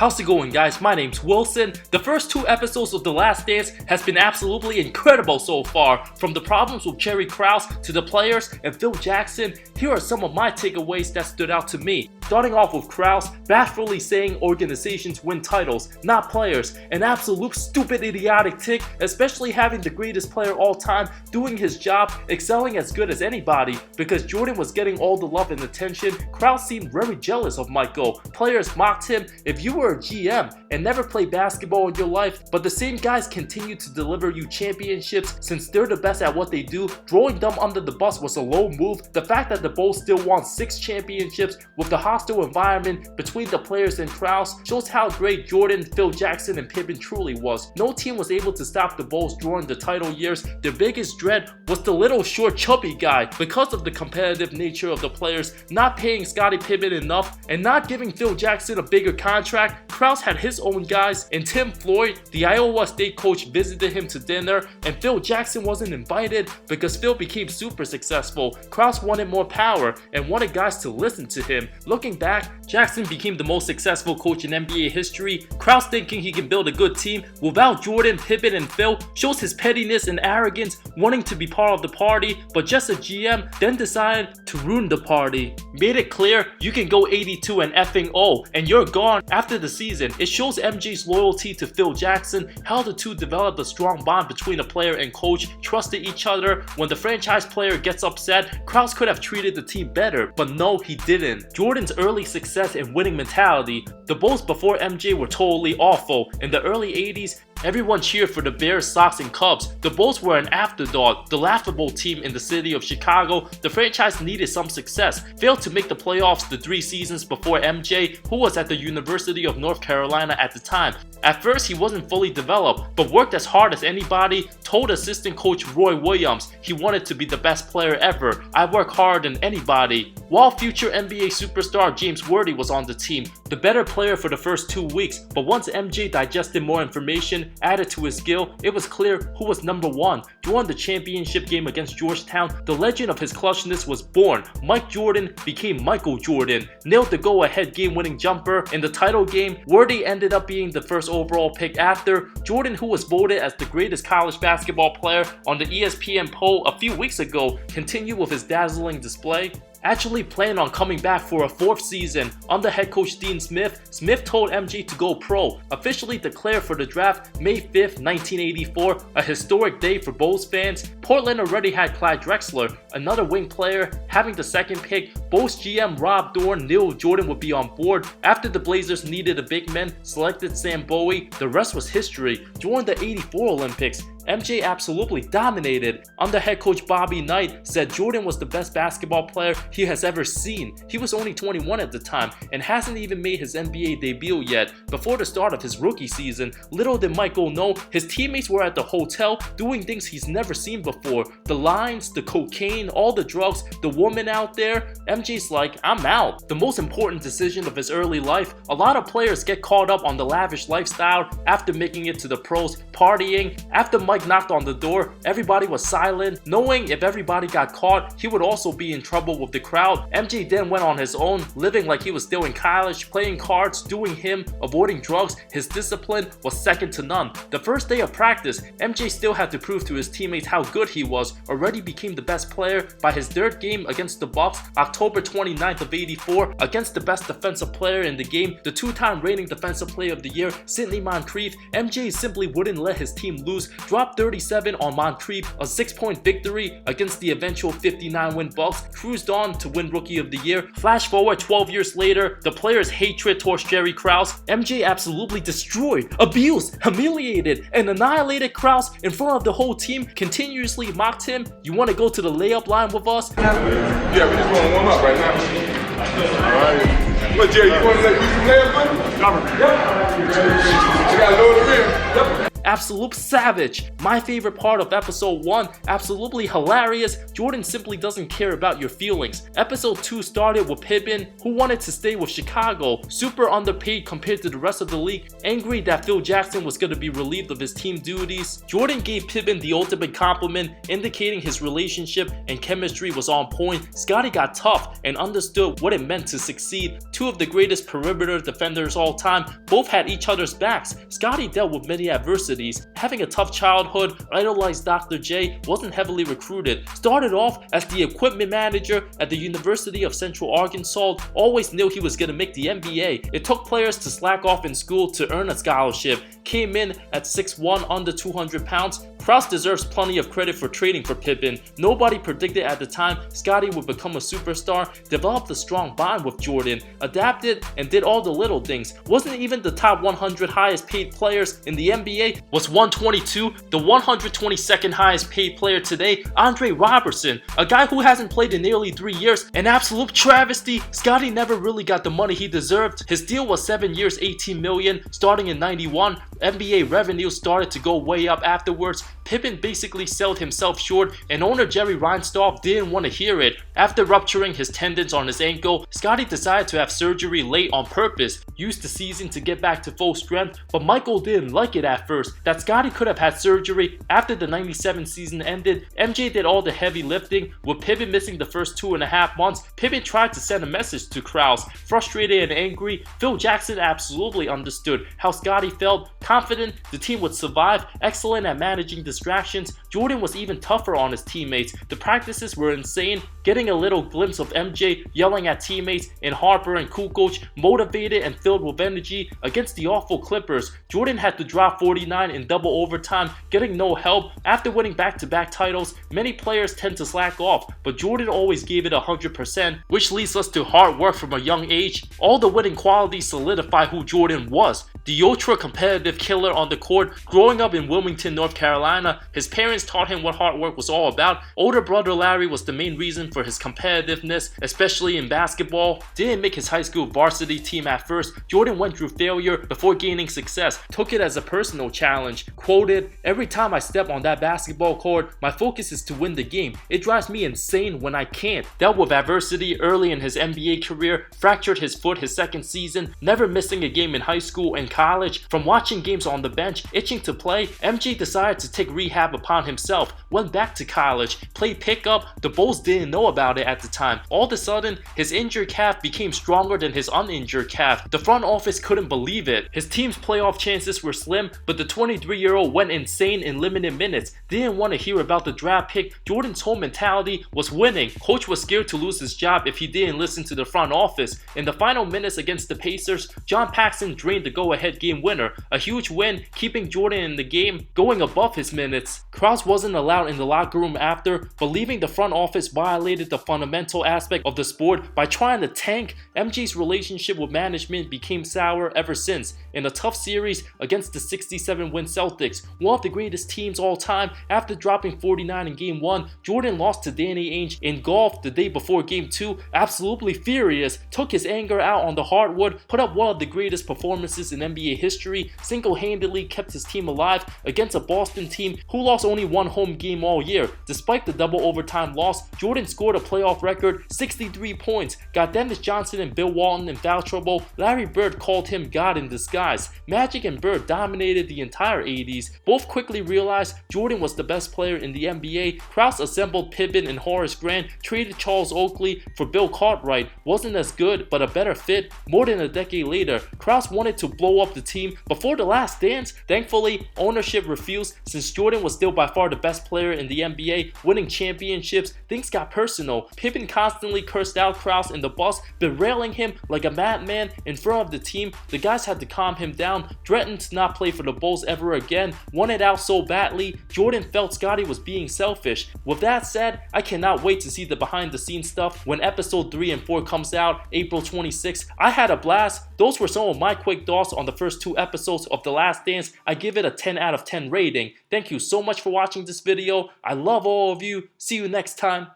How's it going, guys? My name's Wilson. The first 2 episodes of The Last Dance has been absolutely incredible so far. From the problems with Krause to the players and Phil Jackson, here are some of my takeaways that stood out to me. Starting off with Krause, bashfully saying organizations win titles, not players. An absolute stupid idiotic tick, especially having the greatest player all time doing his job, excelling as good as anybody. Because Jordan was getting all the love and attention, Krause seemed very jealous of Michael. Players mocked him. If you were a GM and never played basketball in your life, but the same guys continue to deliver you championships since they're the best at what they do, throwing them under the bus was a low move. The fact that the Bulls still won 6 championships with the hostile environment between the players and Krause shows how great Jordan, Phil Jackson, and Pippen truly was. No team was able to stop the Bulls during the title years. Their biggest dread was the little short chubby guy. Because of the competitive nature of the players not paying Scottie Pippen enough and not giving Phil Jackson a bigger contract, Krause had his own guys, and Tim Floyd, the Iowa State coach, visited him to dinner, and Phil Jackson wasn't invited because Phil became super successful. Krause wanted more power and wanted guys to listen to him. Looking back, Jackson became the most successful coach in NBA history. Krause thinking he can build a good team without Jordan, Pippen, and Phil shows his pettiness and arrogance, wanting to be part of the party, but just a GM, then decided to ruin the party. Made it clear you can go 82 and effing 0 and you're gone after the season. It shows MJ's loyalty to Phil Jackson, how the two developed a strong bond between a player and coach, trusted each other. When the franchise player gets upset, Krause could have treated the team better, but no, he didn't. Jordan's early success and winning mentality. The Bulls before MJ were totally awful. In the early 80s, everyone cheered for the Bears, Sox, and Cubs. The Bulls were an afterthought, the laughable team in the city of Chicago. The franchise needed some success, failed to make the playoffs the 3 seasons before MJ, who was at the University of North Carolina at the time. At first, he wasn't fully developed, but worked as hard as anybody. Told assistant coach Roy Williams he wanted to be the best player ever. I work harder than anybody. While future NBA superstar James Worthy was on the team, the better player for the first 2 weeks, but once MJ digested more information, added to his skill, it was clear who was number 1. During the championship game against Georgetown, the legend of his clutchness was born. Mike Jordan became Michael Jordan, nailed the go-ahead game-winning jumper. In the title game, Worthy ended up being the first overall pick after Jordan, who was voted as the greatest college basketball player on the ESPN poll a few weeks ago, continued with his dazzling display. Actually planned on coming back for a 4th season. Under head coach Dean Smith, Smith told MJ to go pro, officially declared for the draft May 5th, 1984, a historic day for Bulls fans. Portland already had Clyde Drexler, another wing player, having the 2nd pick. Bulls GM Rob Dorn knew Jordan would be on board. After the Blazers needed a big man, selected Sam Bowie. The rest was history. During the 84 Olympics, MJ absolutely dominated. Under head coach Bobby Knight said Jordan was the best basketball player he has ever seen. He was only 21 at the time and hasn't even made his NBA debut yet. Before the start of his rookie season, little did Michael know his teammates were at the hotel doing things he's never seen before. The lines, the cocaine, all the drugs, the woman out there. MJ's like, I'm out. The most important decision of his early life. A lot of players get caught up on the lavish lifestyle after making it to the pros, partying. After Mike knocked on the door, everybody was silent, knowing if everybody got caught, he would also be in trouble with the crowd. MJ then went on his own, living like he was still in college, playing cards, doing him, avoiding drugs. His discipline was second to none. The first day of practice, MJ still had to prove to his teammates how good he was. Already became the best player by his 3rd game against the Bucks, October 29th of 84, against the best defensive player in the game, the 2-time reigning defensive player of the year, Sidney Moncrief. MJ simply wouldn't let his team lose, dropped 37 on Moncrief, a 6-point victory against the eventual 59-win Bucks, cruised on to win Rookie of the Year. Flash forward 12 years later, the players' hatred towards Jerry Krause. MJ absolutely destroyed, abused, humiliated, and annihilated Krause in front of the whole team, continuously mocked him. You want to go to the layup line with us? Yeah, we just want to warm up right now. Alright. What, Jerry, you want to let me some layup, buddy? Yep. You got to lower the rim. Yep. absolute savage. My favorite part of episode 1, absolutely hilarious. Jordan simply doesn't care about your feelings. Episode 2 started with Pippen, who wanted to stay with Chicago, super underpaid compared to the rest of the league, angry that Phil Jackson was going to be relieved of his team duties. Jordan gave Pippen the ultimate compliment, indicating his relationship and chemistry was on point. Scottie got tough and understood what it meant to succeed. Two of the greatest perimeter defenders all time both had each other's backs. Scottie dealt with many adversities. Having a tough childhood, idolized Dr. J, wasn't heavily recruited. Started off as the equipment manager at the University of Central Arkansas, always knew he was going to make the NBA. It took players to slack off in school to earn a scholarship. Came in at 6'1", under 200 pounds. Krause deserves plenty of credit for trading for Pippen. Nobody predicted at the time Scottie would become a superstar, developed a strong bond with Jordan, adapted and did all the little things. Wasn't even the top 100 highest paid players in the NBA, was 122, the 122nd highest paid player today, Andre Robertson, a guy who hasn't played in nearly 3 years, an absolute travesty. Scottie never really got the money he deserved. His deal was 7 years, $18 million, starting in 91. NBA revenue started to go way up afterwards. Pippen basically sold himself short, and owner Jerry Reinsdorf didn't want to hear it. After rupturing his tendons on his ankle, Scottie decided to have surgery late on purpose, used the season to get back to full strength, but Michael didn't like it at first, that Scottie could have had surgery after the 97 season ended. MJ did all the heavy lifting, with Pippen missing the first 2.5 months. Pippen tried to send a message to Krause, frustrated and angry. Phil Jackson absolutely understood how Scottie felt, confident the team would survive, excellent at managing distractions. Jordan was even tougher on his teammates. The practices were insane, getting a little glimpse of MJ yelling at teammates and Harper and Kukoc, motivated and filled with energy against the awful Clippers. Jordan had to drop 49 in double overtime, getting no help. After winning back-to-back titles, many players tend to slack off, but Jordan always gave it 100%, which leads us to hard work from a young age. All the winning qualities solidify who Jordan was. The ultra-competitive killer on the court. Growing up in Wilmington, North Carolina, his parents taught him what hard work was all about. Older brother Larry was the main reason for his competitiveness, especially in basketball. Didn't make his high school varsity team at first. Jordan went through failure before gaining success. Took it as a personal challenge. Quoted, "Every time I step on that basketball court, my focus is to win the game. It drives me insane when I can't." Dealt with adversity early in his NBA career. Fractured his foot his second season. Never missing a game in high school and college. From watching games on the bench, itching to play, MJ decided to take rehab upon himself. Went back to college, played pickup. The Bulls didn't know about it at the time. All of a sudden, his injured calf became stronger than his uninjured calf. The front office couldn't believe it. His team's playoff chances were slim, but the 23-year-old went insane in limited minutes. Didn't want to hear about the draft pick. Jordan's whole mentality was winning. Coach was scared to lose his job if he didn't listen to the front office. In the final minutes against the Pacers, John Paxson drained the go-ahead game winner. A huge win, keeping Jordan in the game, going above his minutes. Krause wasn't allowed in the locker room after, believing the front office violated the fundamental aspect of the sport by trying to tank. MJ's relationship with management became sour ever since. In a tough series against the 67-win Celtics, one of the greatest teams all time, after dropping 49 in Game 1, Jordan lost to Danny Ainge in golf the day before Game 2. Absolutely furious, took his anger out on the hardwood, put up one of the greatest performances in NBA history, single-handedly kept his team alive against a Boston team who lost only one home game all year. Despite the double overtime loss, Jordan scored a playoff record 63 points, got Dennis Johnson and Bill Walton in foul trouble. Larry Bird called him God in disguise. Magic and Bird dominated the entire 80s. Both quickly realized Jordan was the best player in the NBA. Krause assembled Pippen and Horace Grant, traded Charles Oakley for Bill Cartwright. Wasn't as good, but a better fit. More than a decade later, Krause wanted to blow up the team before the last dance. Thankfully, ownership refused. Since Jordan was still by far the best player in the NBA, winning championships, things got personal. Pippen constantly cursed out Krause in the bus, berailing him like a madman in front of the team. The guys had to calm him down, threatened to not play for the Bulls ever again, wanted out so badly. Jordan felt Scottie was being selfish. With that said, I cannot wait to see the behind the scenes stuff when episode 3 and 4 comes out April 26th. I had a blast. Those were some of my quick thoughts on the first 2 episodes of The Last Dance. I give it a 10 out of 10 rating. Thank you so much for watching this video. I love all of you. See you next time.